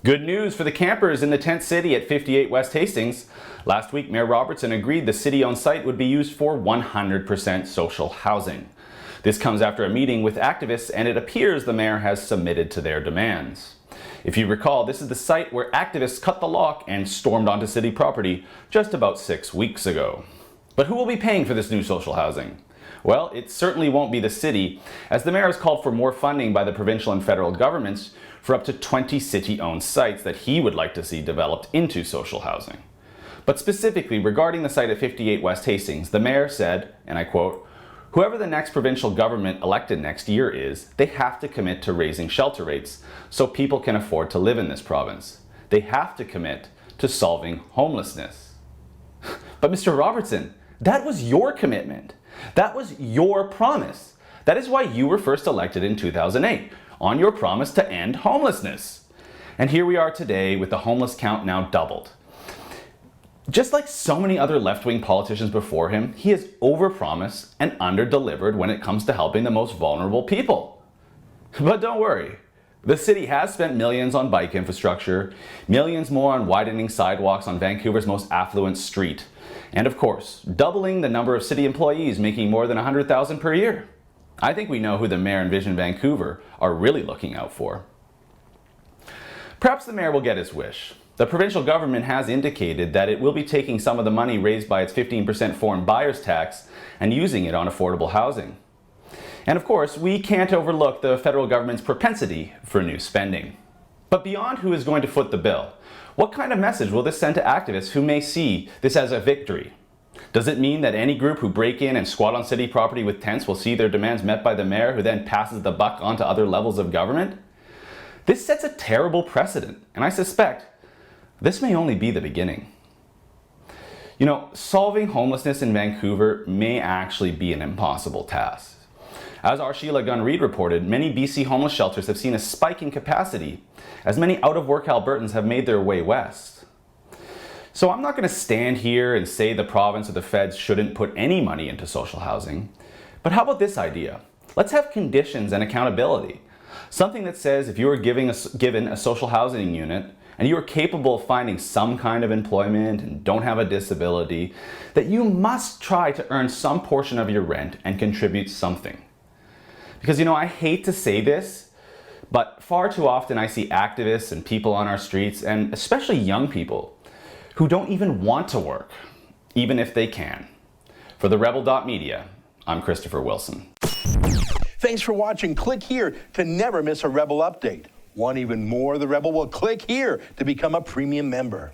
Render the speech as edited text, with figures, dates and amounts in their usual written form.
Good news for the campers in the tent city at 58 West Hastings. Last week, Mayor Robertson agreed the city-owned site would be used for 100% social housing. This comes after a meeting with activists, and it appears the mayor has submitted to their demands. If you recall, this is the site where activists cut the lock and stormed onto city property just about 6 weeks ago. But who will be paying for this new social housing? Well, it certainly won't be the city, as the mayor has called for more funding by the provincial and federal governments for up to 20 city-owned sites that he would like to see developed into social housing. But specifically regarding the site at 58 West Hastings, the mayor said, and I quote, "Whoever the next provincial government elected next year is, they have to commit to raising shelter rates so people can afford to live in this province. They have to commit to solving homelessness." But Mr. Robertson, that was your commitment. That was your promise. That is why you were first elected in 2008, on your promise to end homelessness. And here we are today with the homeless count now doubled. Just like so many other left-wing politicians before him, he has overpromised and underdelivered when it comes to helping the most vulnerable people. But don't worry, the city has spent millions on bike infrastructure, millions more on widening sidewalks on Vancouver's most affluent street, and of course, doubling the number of city employees making more than $100,000 per year. I think we know who the mayor and Vision Vancouver are really looking out for. Perhaps the mayor will get his wish. The provincial government has indicated that it will be taking some of the money raised by its 15% foreign buyers tax and using it on affordable housing. And of course, we can't overlook the federal government's propensity for new spending. But beyond who is going to foot the bill, what kind of message will this send to activists who may see this as a victory? Does it mean that any group who break in and squat on city property with tents will see their demands met by the mayor, who then passes the buck on to other levels of government? This sets a terrible precedent, and I suspect this may only be the beginning. You know, solving homelessness in Vancouver may actually be an impossible task. As our Sheila Gunn-Reid reported, many BC homeless shelters have seen a spike in capacity as many out-of-work Albertans have made their way west. So I'm not going to stand here and say the province or the feds shouldn't put any money into social housing. But how about this idea? Let's have conditions and accountability. Something that says if you are given a social housing unit and you are capable of finding some kind of employment and don't have a disability, that you must try to earn some portion of your rent and contribute something. Because, you know, I hate to say this, but far too often I see activists and people on our streets, and especially young people, who don't even want to work, even if they can. For TheRebel.media, I'm Christopher Wilson. Thanks for watching. Click here to never miss a Rebel update. Want even more of The Rebel? Well, click here to become a premium member.